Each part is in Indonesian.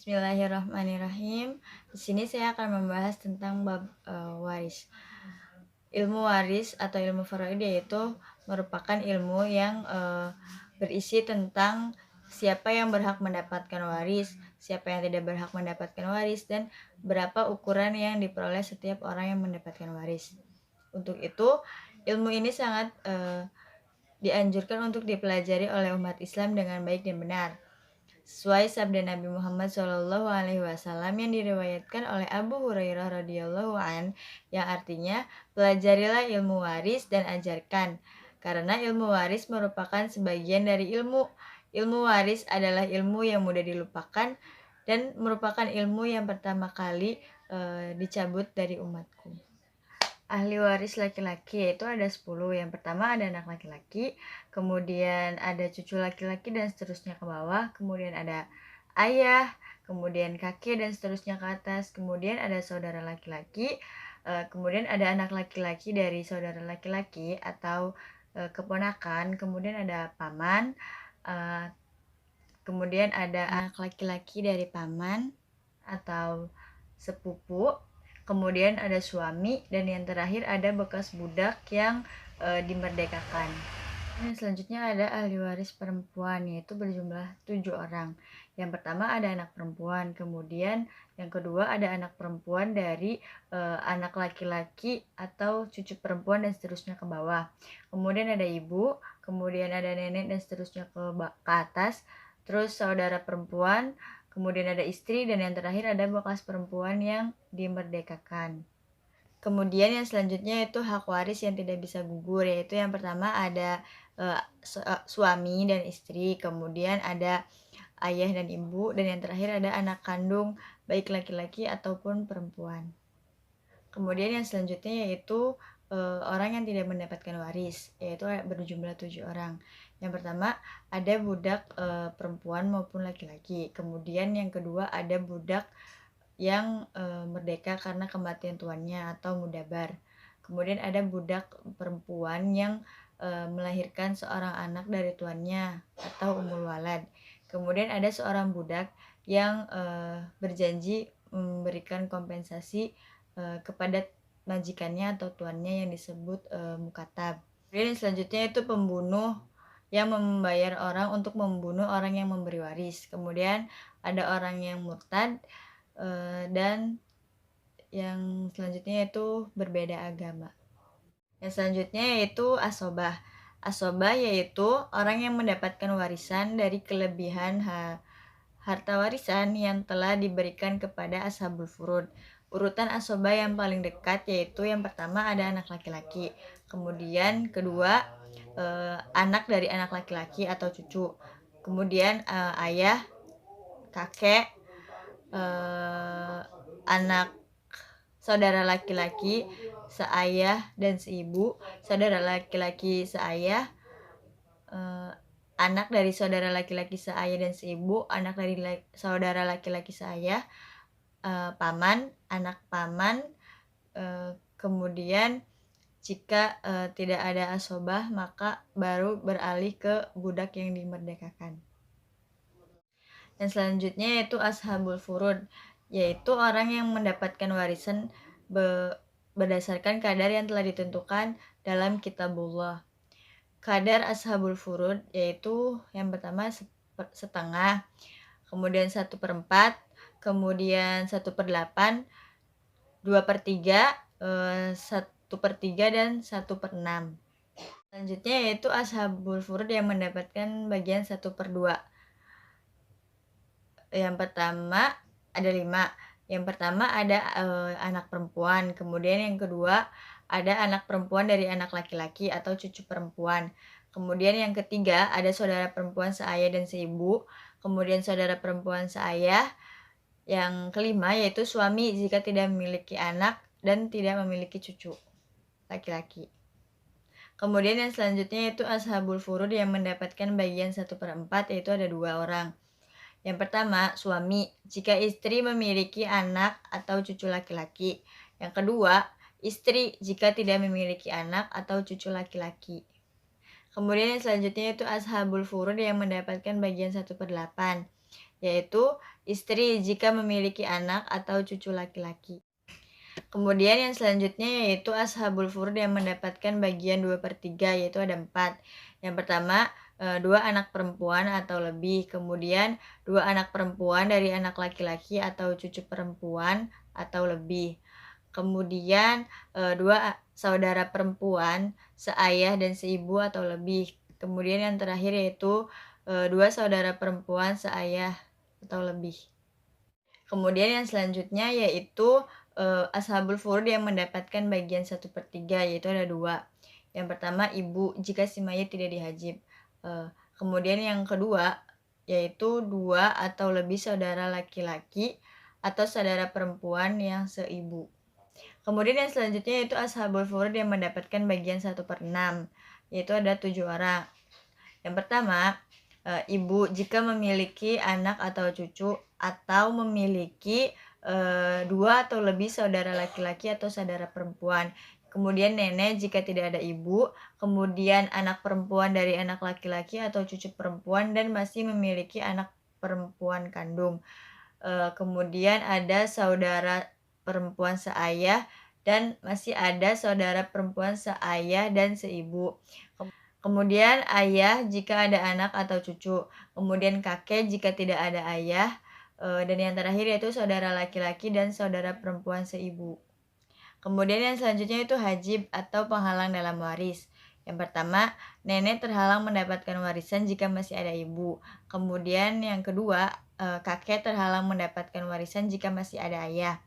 Bismillahirrahmanirrahim. Di sini saya akan membahas tentang bab waris. Ilmu waris atau ilmu faraid yaitu merupakan ilmu yang berisi tentang siapa yang berhak mendapatkan waris, siapa yang tidak berhak mendapatkan waris, dan berapa ukuran yang diperoleh setiap orang yang mendapatkan waris. Untuk itu, ilmu ini sangat dianjurkan untuk dipelajari oleh umat Islam dengan baik dan benar. Sesuai sabda Nabi Muhammad SAW yang diriwayatkan oleh Abu Hurairah radhiyallahu an, yang artinya pelajarilah ilmu waris dan ajarkan, karena ilmu waris merupakan sebagian dari ilmu. Ilmu waris adalah ilmu yang mudah dilupakan dan merupakan ilmu yang pertama kali dicabut dari umatku. Ahli waris laki-laki yaitu ada 10. Yang pertama ada anak laki-laki, kemudian ada cucu laki-laki dan seterusnya ke bawah, kemudian ada ayah, kemudian kakek dan seterusnya ke atas, kemudian ada saudara laki-laki, kemudian ada anak laki-laki dari saudara laki-laki atau keponakan, kemudian ada paman, kemudian ada anak laki-laki dari paman atau sepupu, kemudian ada suami, dan yang terakhir ada bekas budak yang dimerdekakan. Dan selanjutnya ada ahli waris perempuan, yaitu berjumlah 7 orang. Yang pertama ada anak perempuan, kemudian yang kedua ada anak perempuan dari anak laki-laki atau cucu perempuan dan seterusnya ke bawah. Kemudian ada ibu, kemudian ada nenek dan seterusnya ke atas, terus saudara perempuan, kemudian ada istri, dan yang terakhir ada bekas perempuan yang dimerdekakan. Kemudian yang selanjutnya itu hak waris yang tidak bisa gugur, yaitu yang pertama ada suami dan istri, kemudian ada ayah dan ibu, dan yang terakhir ada anak kandung, baik laki-laki ataupun perempuan. Kemudian yang selanjutnya yaitu orang yang tidak mendapatkan waris, yaitu berjumlah 7 orang. Yang pertama ada budak perempuan maupun laki-laki. Kemudian yang kedua ada budak yang merdeka karena kematian tuannya atau mudabar. Kemudian ada budak perempuan yang melahirkan seorang anak dari tuannya atau umul walad. Kemudian ada seorang budak yang berjanji memberikan kompensasi kepada majikannya atau tuannya yang disebut mukatab. Kemudian selanjutnya itu pembunuh yang membayar orang untuk membunuh orang yang memberi waris. Kemudian ada orang yang murtad, dan yang selanjutnya itu berbeda agama. Yang selanjutnya yaitu asobah. Asobah yaitu orang yang mendapatkan warisan dari kelebihan harta warisan yang telah diberikan kepada ashabul furud. Urutan asobah yang paling dekat yaitu yang pertama ada anak laki-laki, kemudian kedua anak dari anak laki-laki atau cucu, kemudian ayah, kakek, anak saudara laki-laki seayah dan seibu, saudara laki-laki seayah, anak dari saudara laki-laki seayah dan seibu, anak dari saudara laki-laki seayah, paman, anak paman, kemudian jika tidak ada asobah maka baru beralih ke budak yang dimerdekakan. Dan selanjutnya yaitu ashabul furud, yaitu orang yang mendapatkan warisan berdasarkan kadar yang telah ditentukan dalam kitabullah. Kadar ashabul furud yaitu yang pertama setengah, kemudian 1/4, kemudian 1/8, 2/3, 1/3, dan 1/6. Selanjutnya yaitu ashabul furud yang mendapatkan bagian 1/2. Yang pertama ada 5. Yang pertama ada anak perempuan, kemudian yang kedua ada anak perempuan dari anak laki-laki atau cucu perempuan. Kemudian yang ketiga ada saudara perempuan seayah dan seibu, kemudian saudara perempuan seayah. Yang kelima yaitu suami jika tidak memiliki anak dan tidak memiliki cucu laki-laki. Kemudian yang selanjutnya yaitu ashabul furud yang mendapatkan bagian 1/4, yaitu ada 2 orang. Yang pertama, suami jika istri memiliki anak atau cucu laki-laki. Yang kedua, istri jika tidak memiliki anak atau cucu laki-laki. Kemudian yang selanjutnya itu ashabul furud yang mendapatkan bagian 1/8, yaitu istri jika memiliki anak atau cucu laki-laki. Kemudian yang selanjutnya yaitu ashabul furud yang mendapatkan bagian 2/3, yaitu ada 4. Yang pertama, 2 anak perempuan atau lebih, kemudian 2 anak perempuan dari anak laki-laki atau cucu perempuan atau lebih. Kemudian 2 saudara perempuan seayah dan seibu atau lebih. Kemudian yang terakhir yaitu 2 saudara perempuan seayah atau lebih. Kemudian yang selanjutnya yaitu ashabul furud yang mendapatkan bagian 1/3, yaitu ada 2. Yang pertama ibu jika si mayit tidak dihajib. Kemudian yang kedua yaitu 2 atau lebih saudara laki-laki atau saudara perempuan yang seibu. Kemudian yang selanjutnya yaitu ashabul furud yang mendapatkan bagian 1/6, yaitu ada 7 orang. Yang pertama, ibu jika memiliki anak atau cucu atau memiliki 2 atau lebih saudara laki-laki atau saudara perempuan. Kemudian nenek jika tidak ada ibu, kemudian anak perempuan dari anak laki-laki atau cucu perempuan dan masih memiliki anak perempuan kandung. Kemudian ada saudara perempuan seayah dan masih ada saudara perempuan seayah dan seibu. Kemudian ayah jika ada anak atau cucu, kemudian kakek jika tidak ada ayah, dan yang terakhir yaitu saudara laki-laki dan saudara perempuan seibu. Kemudian yang selanjutnya itu hajib atau penghalang dalam waris. Yang pertama, nenek terhalang mendapatkan warisan jika masih ada ibu. Kemudian yang kedua, kakek terhalang mendapatkan warisan jika masih ada ayah.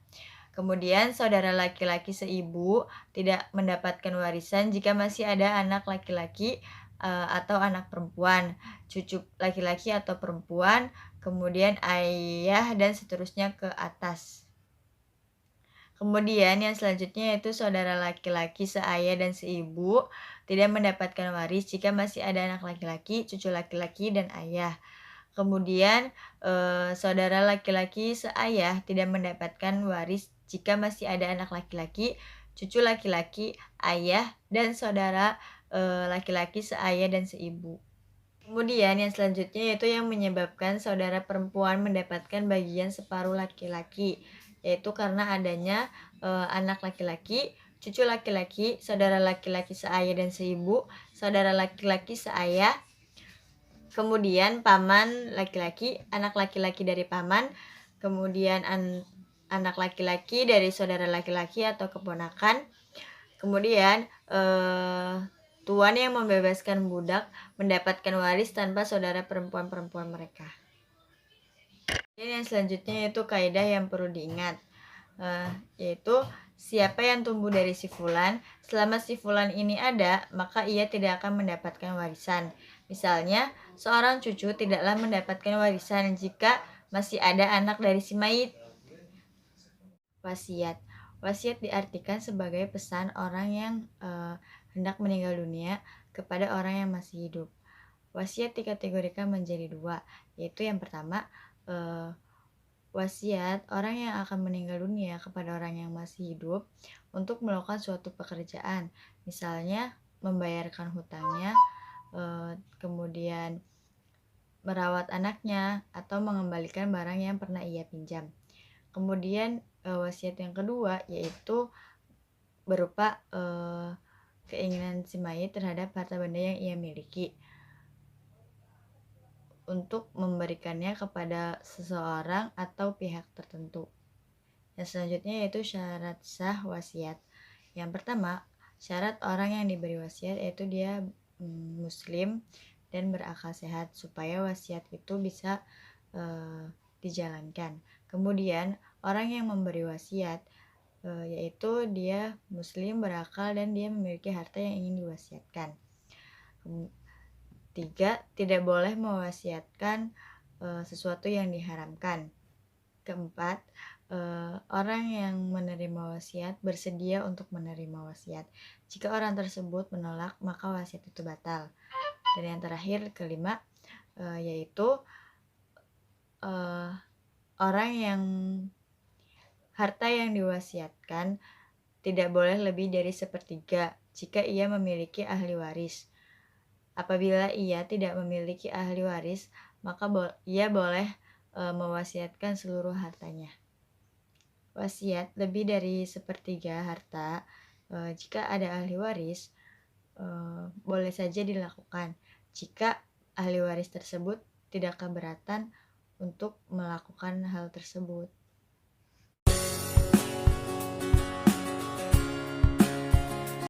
Kemudian saudara laki-laki seibu tidak mendapatkan warisan jika masih ada anak laki-laki atau anak perempuan, cucu laki-laki atau perempuan, kemudian ayah dan seterusnya ke atas. Kemudian yang selanjutnya yaitu saudara laki-laki seayah dan seibu tidak mendapatkan waris jika masih ada anak laki-laki, cucu laki-laki, dan ayah. Kemudian saudara laki-laki seayah tidak mendapatkan waris jika masih ada anak laki-laki, cucu laki-laki, ayah, dan saudara laki-laki seayah dan seibu. Kemudian yang selanjutnya yaitu yang menyebabkan saudara perempuan mendapatkan bagian separuh laki-laki, yaitu karena adanya anak laki-laki, cucu laki-laki, saudara laki-laki seayah dan seibu, saudara laki-laki seayah, kemudian paman laki-laki, anak laki-laki dari paman, kemudian anak laki-laki dari saudara laki-laki atau keponakan, kemudian tuan yang membebaskan budak mendapatkan waris tanpa saudara perempuan-perempuan mereka. Dan yang selanjutnya yaitu kaidah yang perlu diingat, yaitu siapa yang tumbuh dari si fulan, selama si fulan ini ada, maka ia tidak akan mendapatkan warisan. Misalnya, seorang cucu tidaklah mendapatkan warisan jika masih ada anak dari si mayit. Wasiat. Wasiat diartikan sebagai pesan orang yang hendak meninggal dunia kepada orang yang masih hidup. Wasiat dikategorikan menjadi 2, yaitu yang pertama, wasiat orang yang akan meninggal dunia kepada orang yang masih hidup untuk melakukan suatu pekerjaan, misalnya membayarkan hutangnya, kemudian merawat anaknya, atau mengembalikan barang yang pernah ia pinjam. Kemudian wasiat yang kedua yaitu berupa keinginan si mayit terhadap harta benda yang ia miliki untuk memberikannya kepada seseorang atau pihak tertentu. Yang selanjutnya yaitu syarat sah wasiat. Yang pertama, syarat orang yang diberi wasiat yaitu dia muslim dan berakal sehat supaya wasiat itu bisa dijalankan. Kemudian orang yang memberi wasiat yaitu dia muslim, berakal, dan dia memiliki harta yang ingin diwasiatkan. 3. Tidak boleh mewasiatkan sesuatu yang diharamkan. 4. Orang yang menerima wasiat bersedia untuk menerima wasiat. Jika orang tersebut menolak, maka wasiat itu batal. Dan yang terakhir, 5, yaitu orang yang harta yang diwasiatkan tidak boleh lebih dari 1/3 jika ia memiliki ahli waris. Apabila ia tidak memiliki ahli waris, maka ia boleh mewasiatkan seluruh hartanya. Wasiat lebih dari sepertiga harta, jika ada ahli waris, boleh saja dilakukan jika ahli waris tersebut tidak keberatan untuk melakukan hal tersebut.